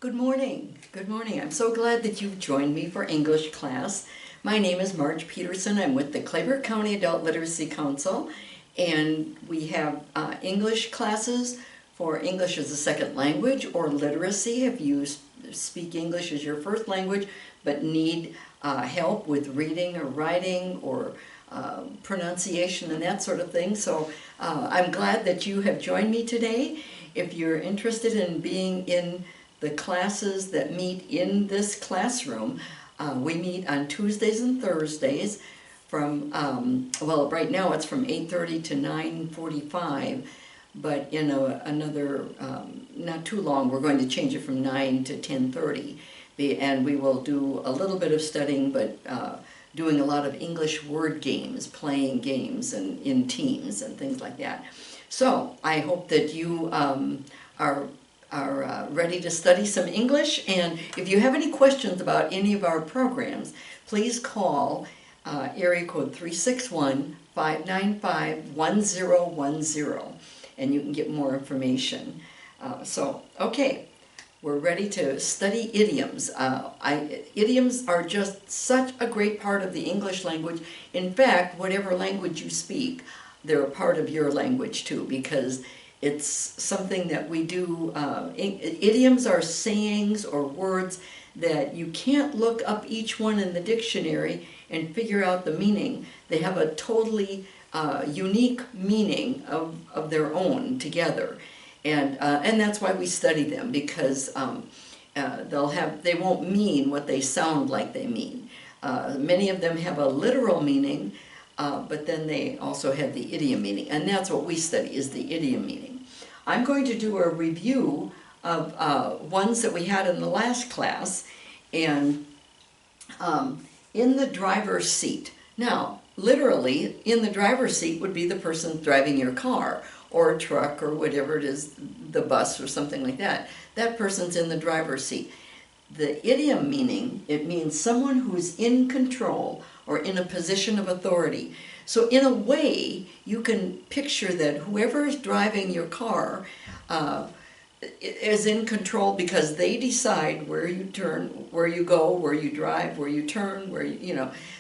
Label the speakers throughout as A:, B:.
A: Good morning. Good morning. I'm so glad that you've joined me for English class. My name is Marge Peterson. I'm with the Clay County Adult Literacy Council, and we have English classes for English as a second language or literacy if you speak English as your first language but need help with reading or writing or pronunciation and that sort of thing. So I'm glad that you have joined me today. If you're interested in being in the classes that meet in this classroom, we meet on Tuesdays and Thursdays from, well, right now it's from 8:30 to 9:45, but in another, not too long, we're going to change it from 9 to 10:30. And we will do a little bit of studying, but doing a lot of English word games, playing games and in teams and things like that. So I hope that you are ready to study some English, and if you have any questions about any of our programs, please call area code 361-595-1010 and you can get more information. Okay, we're ready to study idioms. Idioms are just such a great part of the English language. In fact, whatever language you speak, they're a part of your language too, because it's something that we do. Idioms are sayings or words that you can't look up each one in the dictionary and figure out the meaning. They have a totally unique meaning of their own together. And that's why we study them, because they won't mean what they sound like they mean. Many of them have a literal meaning, but then they also have the idiom meaning, and that's what we study, is the idiom meaning. I'm going to do a review of ones that we had in the last class, and in the driver's seat. Now, literally, in the driver's seat would be the person driving your car, or a truck, or whatever it is, the bus or something like that. That person's in the driver's seat. The idiom meaning, it means someone who's in control or in a position of authority. So in a way, you can picture that whoever is driving your car is in control, because they decide where you turn, where you go, where you drive, where you turn,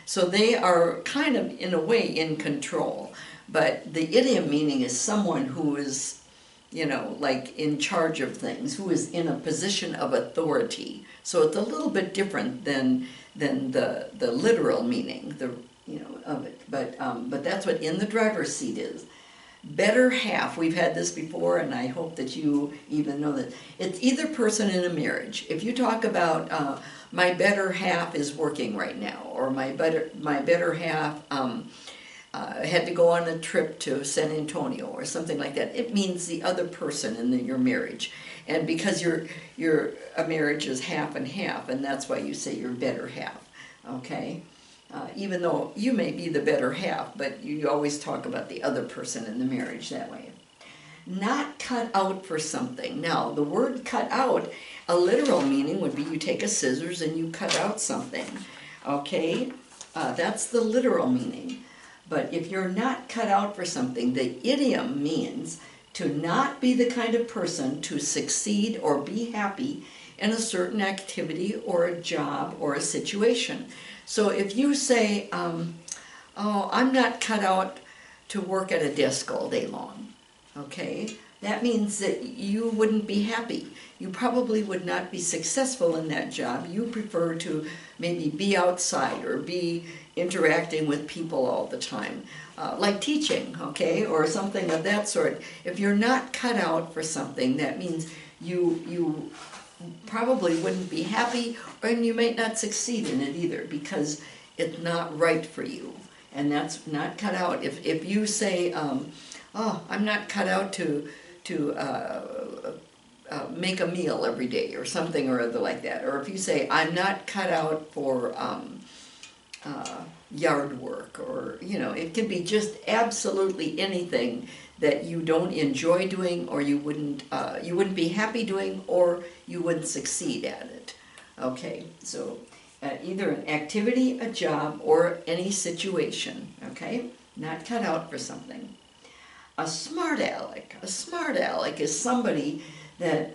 A: so they are kind of, in a way, in control. But the idiom meaning is someone who is, like in charge of things, who is in a position of authority. So it's a little bit different than the literal meaning, of it. But that's what in the driver's seat is. Better half, we've had this before, and I hope that you even know that. It's either person in a marriage. If you talk about my better half is working right now, or my better half had to go on a trip to San Antonio or something like that, it means the other person in your marriage. And because your marriage is half and half, and that's why you say your better half, okay? Even though you may be the better half, but you always talk about the other person in the marriage that way. Not cut out for something. Now, the word cut out, a literal meaning would be you take a scissors and you cut out something, okay? That's the literal meaning. But if you're not cut out for something, the idiom means to not be the kind of person to succeed or be happy in a certain activity or a job or a situation. So if you say, oh, I'm not cut out to work at a desk all day long, okay? That means that you wouldn't be happy. You probably would not be successful in that job. You prefer to maybe be outside or be interacting with people all the time, like teaching, okay, or something of that sort. If you're not cut out for something, that means you probably wouldn't be happy, and you might not succeed in it either, because it's not right for you. And that's not cut out. If you say, oh, I'm not cut out to make a meal every day or something or other like that, or if you say, I'm not cut out for yard work, or it can be just absolutely anything that you don't enjoy doing, or you wouldn't be happy doing, or you wouldn't succeed at it. Okay, so either an activity, a job, or any situation. Okay, not cut out for something. A smart aleck. A smart aleck is somebody that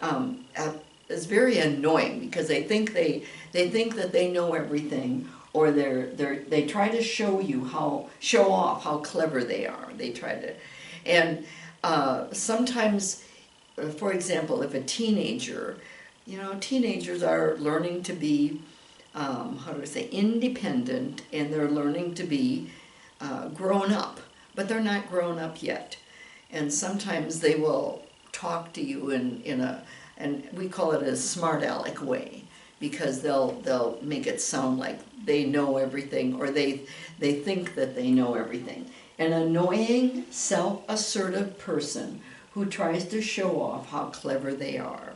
A: is very annoying because they think that they know everything, or they try to show off how clever they are. They try to, and sometimes, for example, if a teenager, teenagers are learning to be, how do I say, independent, and they're learning to be grown up, but they're not grown up yet. And sometimes they will talk to you and we call it a smart aleck way, because they'll make it sound like they know everything, or they think that they know everything. An annoying, self-assertive person who tries to show off how clever they are.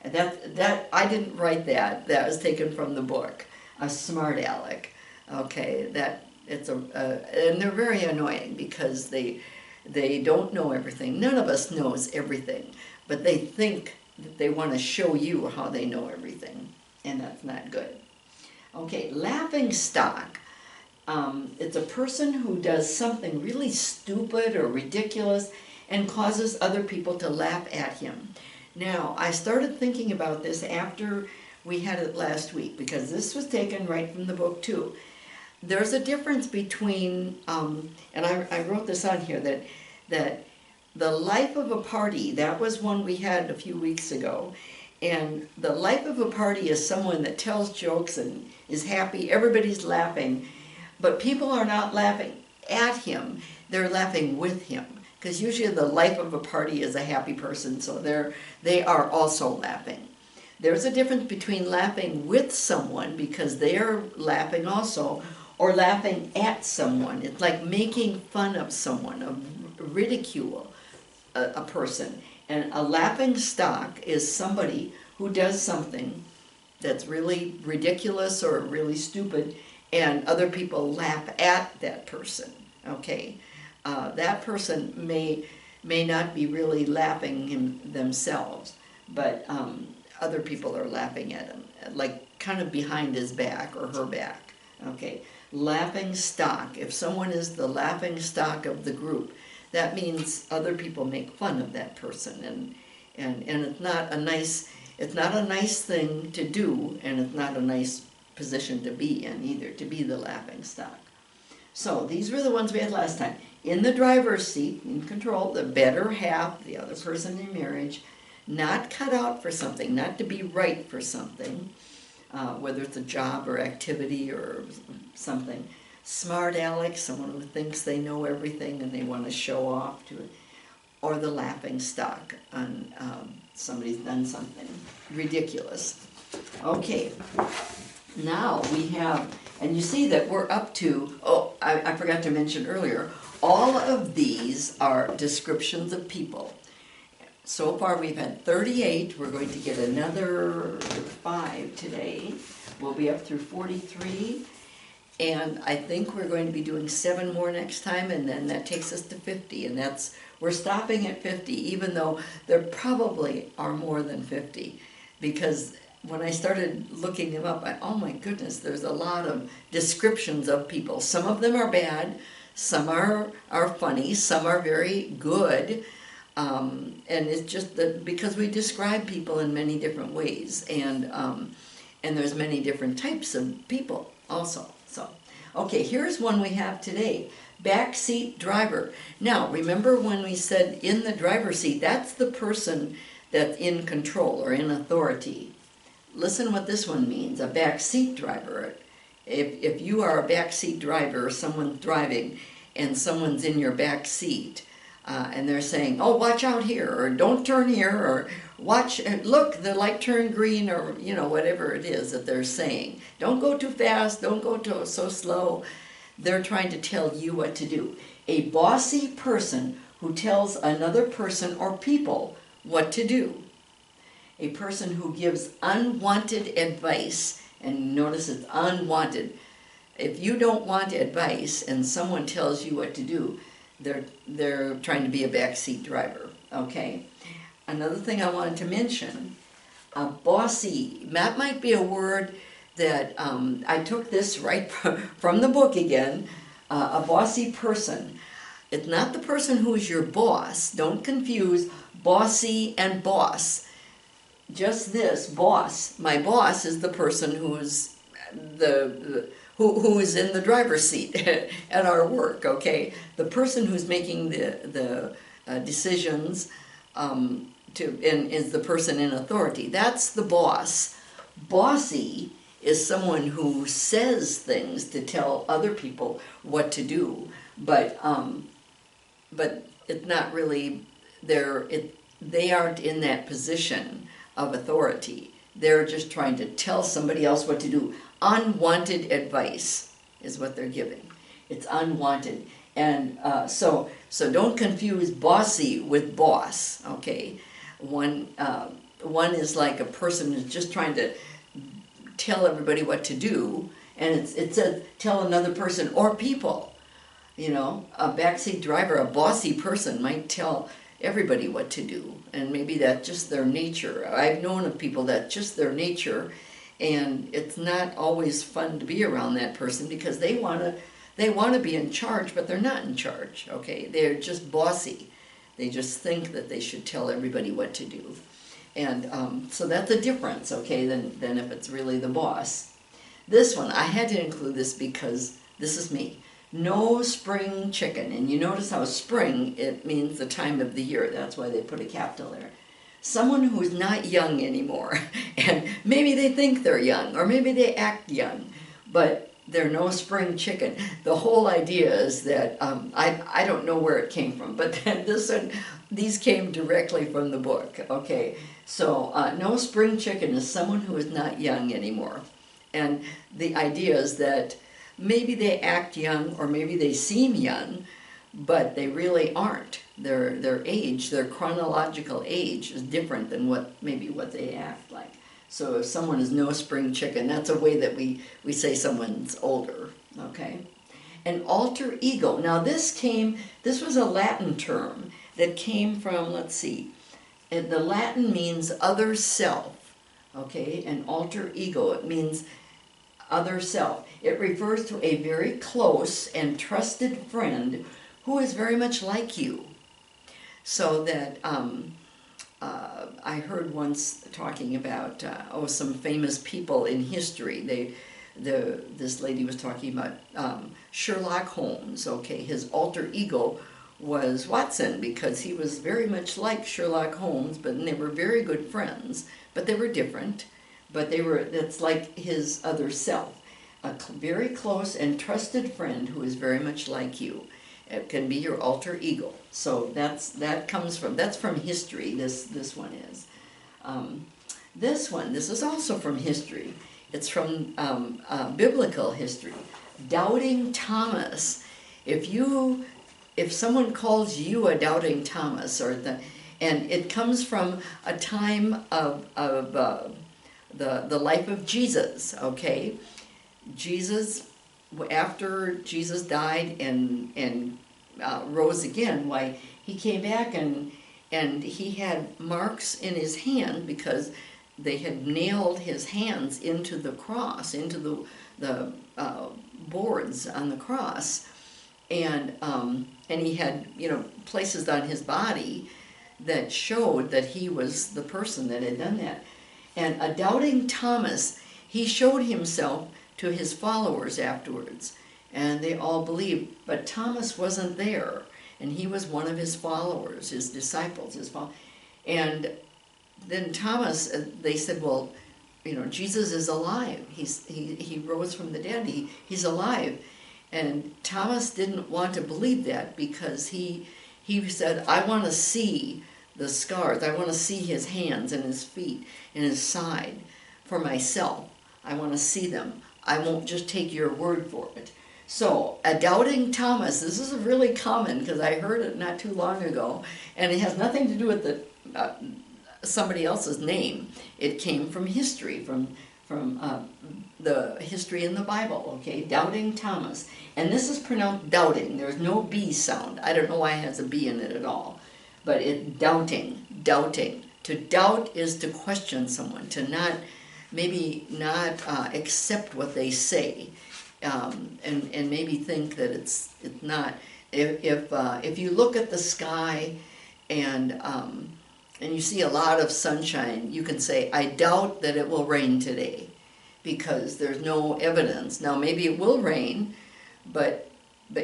A: And that I didn't write that. That was taken from the book, A Smart Aleck. Okay, and they're very annoying because they don't know everything. None of us knows everything, but they think that they want to show you how they know everything, and that's not good. Okay, laughing stock. It's a person who does something really stupid or ridiculous and causes other people to laugh at him. Now, I started thinking about this after we had it last week, because this was taken right from the book too. There's a difference between, and I wrote this on here, that the life of a party, that was one we had a few weeks ago, and the life of a party is someone that tells jokes and is happy, everybody's laughing, but people are not laughing at him, they're laughing with him. Because usually the life of a party is a happy person, so they are also laughing. There's a difference between laughing with someone, because they're laughing also, or laughing at someone. It's like making fun of someone, of ridicule a person. And a laughing stock is somebody who does something that's really ridiculous or really stupid, and other people laugh at that person, okay? That person may not be really laughing themselves, but other people are laughing at him, like kind of behind his back or her back. Okay, laughing stock. If someone is the laughing stock of the group, that means other people make fun of that person, and it's not a nice thing to do, and it's not a nice position to be in either, to be the laughing stock. So these were the ones we had last time. In the driver's seat, in control, the better half, the other person in marriage, not cut out for something, not to be right for something, whether it's a job or activity or something. Smart aleck, someone who thinks they know everything and they want to show off to it. Or the laughing stock on somebody's done something ridiculous. Okay, now we have, and you see that we're up to, I forgot to mention earlier, all of these are descriptions of people. So far we've had 38. We're going to get another 5 today. We'll be up through 43. And I think we're going to be doing 7 more next time, and then that takes us to 50. And we're stopping at 50, even though there probably are more than 50. Because when I started looking them up, oh my goodness, there's a lot of descriptions of people. Some of them are bad, some are funny, some are very good. And it's just that because we describe people in many different ways, and there's many different types of people also. So, okay, here's one we have today. Backseat driver. Now, remember when we said in the driver's seat, that's the person that's in control or in authority. Listen what this one means, a backseat driver. If you are a backseat driver, or someone's driving, and someone's in your back seat, and they're saying, oh, watch out here, or don't turn here, or watch, look, the light turned green, or, whatever it is that they're saying. Don't go too fast, don't go so slow. They're trying to tell you what to do. A bossy person who tells another person or people what to do. A person who gives unwanted advice, and notice it's unwanted. If you don't want advice and someone tells you what to do, they're trying to be a backseat driver, okay? Another thing I wanted to mention, a bossy, that might be a word that I took this right from the book again, a bossy person. It's not the person who is your boss. Don't confuse bossy and boss. just this boss. My boss is the person who's who is in the driver's seat at our work. Okay, the person who's making the decisions and is the person in authority. That's the boss. Bossy is someone who says things to tell other people what to do, but it's not really they aren't in that position of authority. They're just trying to tell somebody else what to do. Unwanted advice is what they're giving. It's unwanted. And so don't confuse bossy with boss, okay? One is like a person who's just trying to tell everybody what to do, and it says tell another person or people. You know, a backseat driver, a bossy person might tell everybody what to do, and maybe that's just their nature. I've known of people that's just their nature, and it's not always fun to be around that person because they want to be in charge, but they're not in charge. Okay, they're just bossy. They just think that they should tell everybody what to do, and so that's a difference. Okay, than if it's really the boss. This one I had to include this because this is me. No spring chicken. And you notice how spring, it means the time of the year. That's why they put a capital there. Someone who's not young anymore. And maybe they think they're young, or maybe they act young, but they're no spring chicken. The whole idea is that, I don't know where it came from, but then these came directly from the book. Okay, so no spring chicken is someone who is not young anymore. And the idea is that maybe they act young or maybe they seem young, but they really aren't. Their age, their chronological age is different than what they act like. So if someone is no spring chicken, that's a way that we say someone's older, okay? An alter ego. Now this was a Latin term that came from, let's see, and the Latin means other self, okay? An alter ego, it means other self. It refers to a very close and trusted friend who is very much like you. So that I heard once talking about some famous people in history. This lady was talking about Sherlock Holmes. Okay, his alter ego was Watson because he was very much like Sherlock Holmes, but they were very good friends. But they were different. But that's like his other self, a very close and trusted friend who is very much like you. It can be your alter ego. So that's from history. This one is. This is also from history. It's from biblical history. Doubting Thomas. If someone calls you a doubting Thomas, and it comes from a time of the life of Jesus, okay? Jesus, after Jesus died and rose again, why, he came back and he had marks in his hand because they had nailed his hands into the cross, into the boards on the cross, and he had, places on his body that showed that he was the person that had done that. And a doubting Thomas, he showed himself to his followers afterwards, and they all believed. But Thomas wasn't there, and he was one of his followers, his disciples, and then Thomas, they said, well, Jesus is alive. He rose from the dead. He's alive. And Thomas didn't want to believe that because he said, I want to see the scars. I want to see his hands and his feet and his side for myself. I want to see them. I won't just take your word for it. So, a doubting Thomas, this is really common because I heard it not too long ago, and it has nothing to do with somebody else's name. It came from history, from the history in the Bible, okay? Doubting Thomas. And this is pronounced doubting. There's no B sound. I don't know why it has a B in it at all. But doubting. To doubt is to question someone, to not accept what they say, and maybe think that it's not. If you look at the sky and and you see a lot of sunshine, you can say, I doubt that it will rain today, because there's no evidence. Now maybe it will rain, but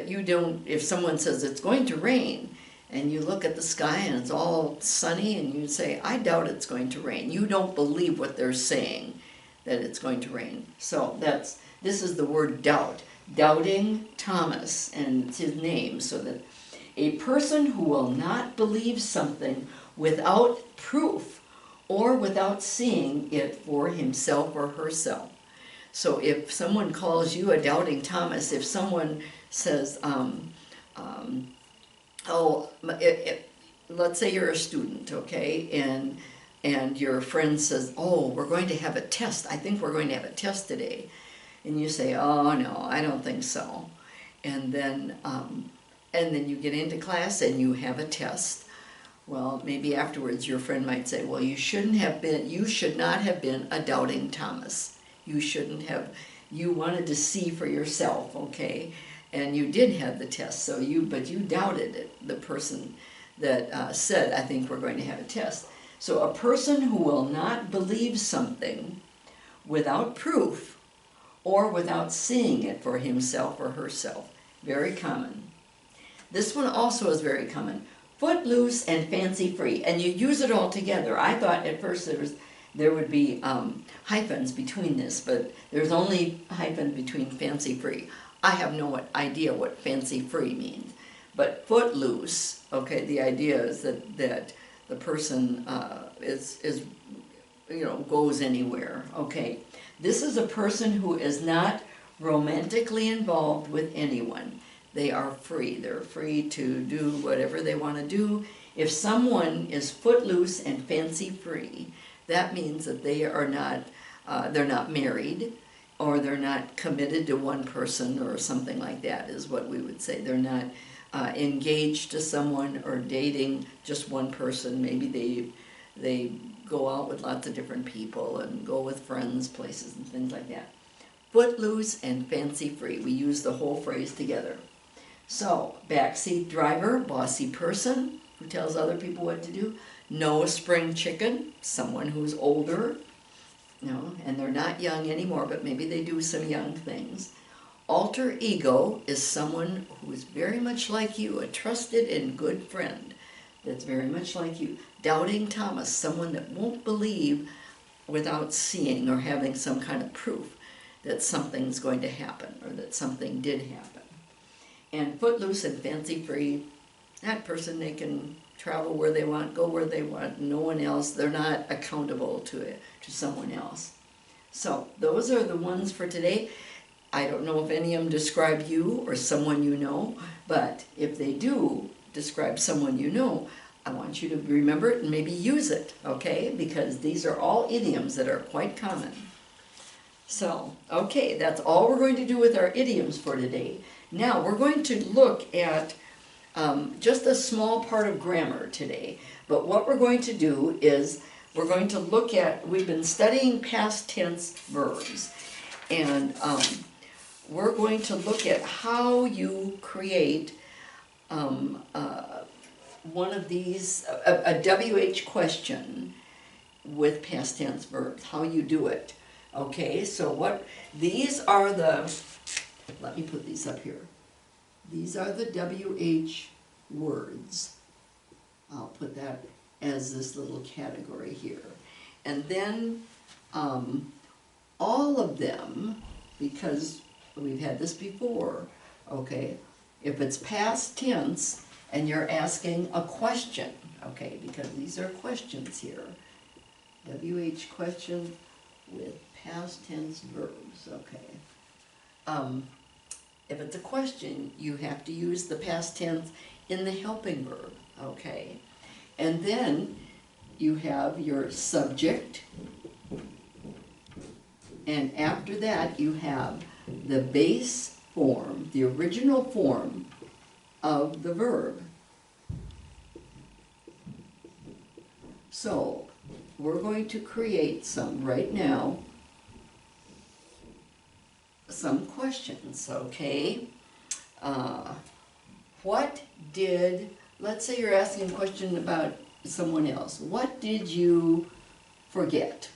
A: you don't, if someone says it's going to rain, and you look at the sky and it's all sunny, and you say, I doubt it's going to rain. You don't believe what they're saying, that it's going to rain. So this is the word doubt. Doubting Thomas, and it's his name, so that a person who will not believe something without proof or without seeing it for himself or herself. So if someone calls you a doubting Thomas, if someone says, let's say you're a student, okay, and your friend says, oh, we're going to have a test. I think we're going to have a test today. And you say, oh, no, I don't think so. And then you get into class and you have a test. Well, maybe afterwards your friend might say, well, you should not have been a doubting Thomas. You wanted to see for yourself, okay? And you did have the test, but you doubted it, the person that said, I think we're going to have a test. So a person who will not believe something without proof or without seeing it for himself or herself. Very common. This one also is very common. Footloose and fancy-free, and you use it all together. I thought at first there would be hyphens between this, but there's only hyphens between fancy-free. I have no idea what fancy-free means, but footloose, okay, the idea is that the person goes anywhere, okay. This is a person who is not romantically involved with anyone. They are free. They're free to do whatever they want to do. If someone is footloose and fancy-free, that means that they are not, they're not married, or they're not committed to one person or something like that is what we would say. They're not engaged to someone or dating just one person. Maybe they go out with lots of different people and go with friends, places, and things like that. Footloose and fancy-free. We use the whole phrase together. So, backseat driver, bossy person who tells other people what to do. No spring chicken, someone who's older, and they're not young anymore, but maybe they do some young things. Alter ego is someone who is very much like you, a trusted and good friend that's very much like you. Doubting Thomas, someone that won't believe without seeing or having some kind of proof that something's going to happen or that something did happen. And footloose and fancy-free, that person, they can travel where they want, go where they want, no one else, they're not accountable to someone else. So those are the ones for today. I don't know if any of them describe you or someone you know, but if they do describe someone you know, I want you to remember it and maybe use it, okay? Because these are all idioms that are quite common. So, okay, that's all we're going to do with our idioms for today. Now, we're going to look at just a small part of grammar today. But what we're going to do is we're going to look at, we've been studying past tense verbs. And we're going to look at how you create one of these, a WH question with past tense verbs, how you do it. Okay, so these are the, let me put these up here. These are the WH words. I'll put that as this little category here. And then all of them, because we've had this before, okay, if it's past tense and you're asking a question, okay, because these are questions here. WH question with past tense verbs, okay. If it's a question, you have to use the past tense in the helping verb, okay? And then you have your subject, and after that you have the base form, the original form of the verb. So, we're going to create some right now, some questions, okay? What did, let's say you're asking a question about someone else, what did you forget?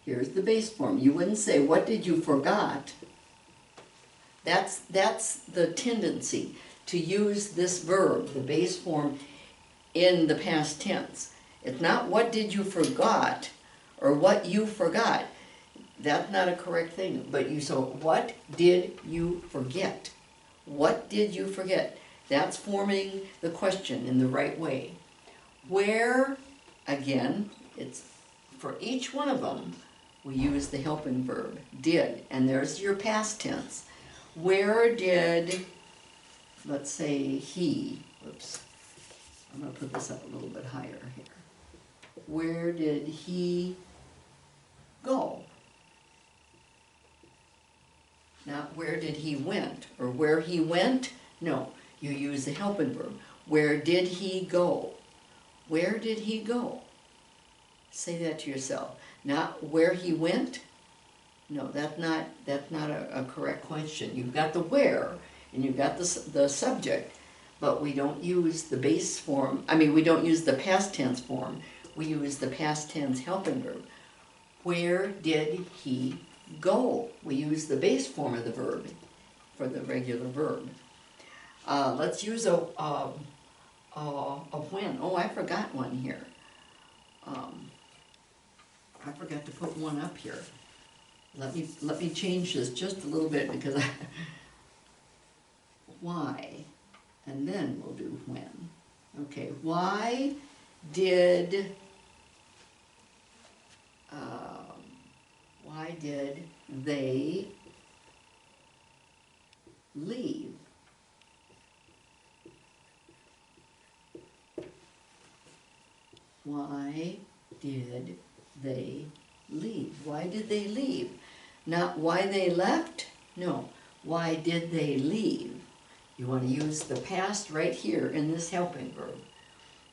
A: Here's the base form. You wouldn't say, what did you forgot? That's the tendency to use this verb, the base form, in the past tense. It's not what did you forgot or what you forgot. That's not a correct thing. But so what did you forget? What did you forget? That's forming the question in the right way. Where, again, it's for each one of them, we use the helping verb, did, and there's your past tense. Where did, let's say he, whoops, I'm going to put this up a little bit higher here. Where did he go? Not where did he went, or where he went, no, you use the helping verb. Where did he go? Where did he go? Say that to yourself. Not where he went. No, that's not a correct question. You've got the where, and you've got the subject, but we don't use the base form. I mean, we don't use the past tense form. We use the past tense helping verb. Where did he go? We use the base form of the verb for the regular verb. Let's use a when. Oh, I forgot one here. I forgot to put one up here. Let me change this just a little bit because why, and then we'll do when. Okay, why did they leave? Why did they leave? Why did they leave? Not why they left? No. Why did they leave? You want to use the past right here in this helping verb.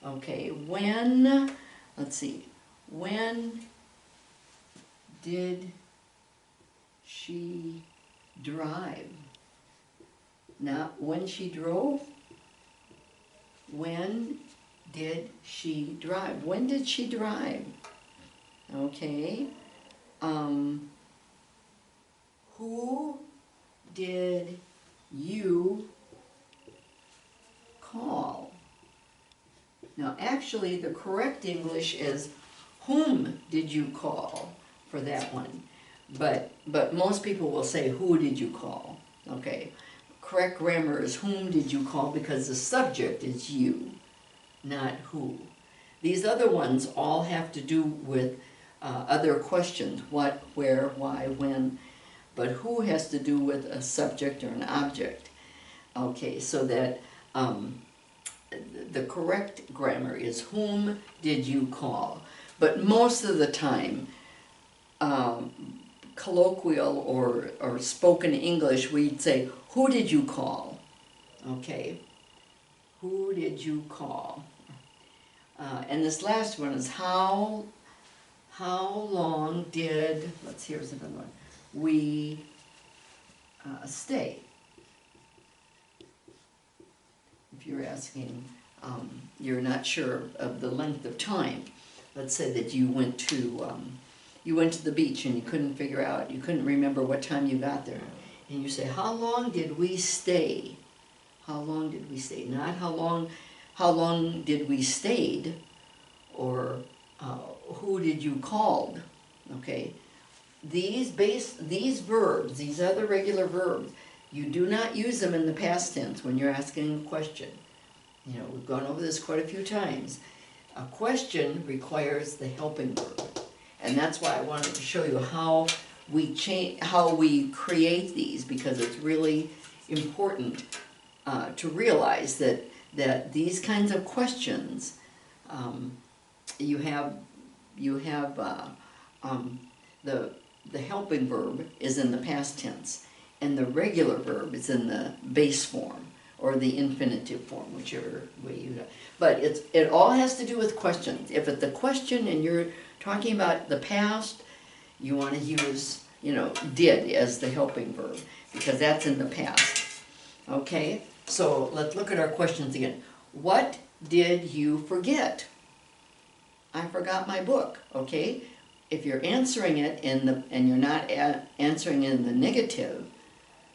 A: Okay, when, let's see, when did she drive? Not when she drove. When did she drive? When did she drive? Okay. Who did you call? Now, actually, the correct English is whom did you call for that one? But most people will say, who did you call? Okay. Correct grammar is whom did you call, because the subject is you, not who. These other ones all have to do with other questions, what, where, why, when, but who has to do with a subject or an object. Okay, so that the correct grammar is whom did you call? But most of the time, colloquial or spoken English, we'd say, who did you call? Okay, who did you call? And this last one is how long did, here's another one, we stay? If you're asking, you're not sure of the length of time. Let's say that you went to the beach and you couldn't remember what time you got there. And you say, how long did we stay? How long did we stay? Not how long did we stayed, or who did you called? Okay, these verbs, these other regular verbs, you do not use them in the past tense when you're asking a question. You know, we've gone over this quite a few times. A question requires the helping verb, and that's why I wanted to show you how we create these, because it's really important to realize that these kinds of questions, you have the helping verb is in the past tense, and the regular verb is in the base form or the infinitive form, whichever way you do. But it all has to do with questions. If it's a question and you're talking about the past, you want to use, did as the helping verb, because that's in the past. Okay, so let's look at our questions again. What did you forget? I forgot my book, okay? If you're answering it and you're not answering it in the negative,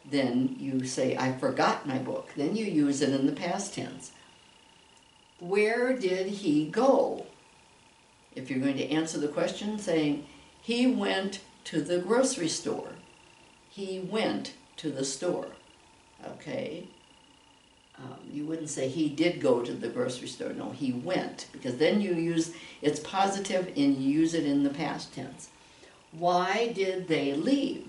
A: then you say, I forgot my book. Then you use it in the past tense. Where did he go? If you're going to answer the question saying, he went to the grocery store. He went to the store, okay? You wouldn't say he did go to the grocery store. No, he went, because then you use, it's positive and you use it in the past tense. Why did they leave?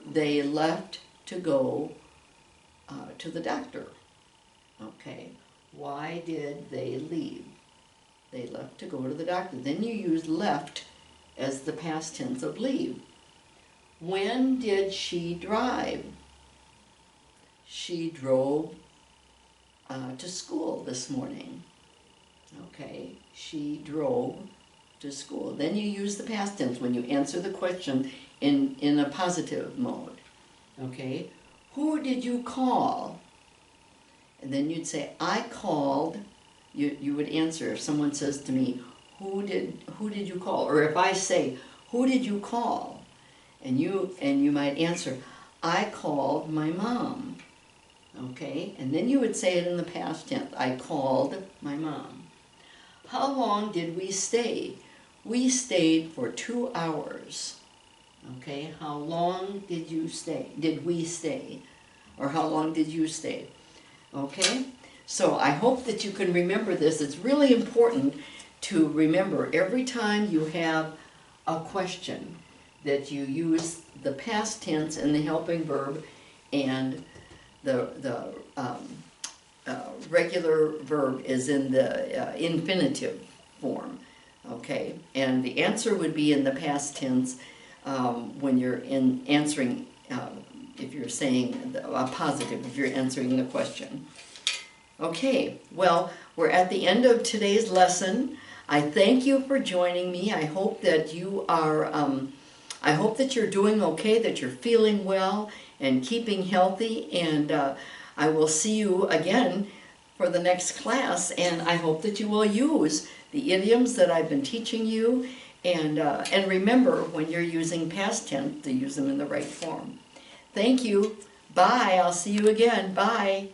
A: They left to go to the doctor. Okay, why did they leave? They left to go to the doctor. Then you use left as the past tense of leave. When did she drive? She drove to school this morning. Okay, she drove to school. Then you use the past tense when you answer the question in a positive mode. Okay, who did you call? And then you'd say, I called. You would answer if someone says to me, who did you call? Or if I say, who did you call? And you might answer, I called my mom. Okay, and then you would say it in the past tense. I called my mom. How long did we stay? We stayed for 2 hours. Okay, how long did you stay? Did we stay? Or how long did you stay? Okay, so I hope that you can remember this. It's really important to remember every time you have a question that you use the past tense and the helping verb and the regular verb is in the infinitive form, okay? And the answer would be in the past tense when you're answering, if you're saying a positive, if you're answering the question. Okay, well, we're at the end of today's lesson. I thank you for joining me. I hope that you are, I hope that you're doing okay, that you're feeling well and keeping healthy, and I will see you again for the next class, and I hope that you will use the idioms that I've been teaching you, and remember when you're using past tense to use them in the right form. Thank you. Bye. I'll see you again. Bye.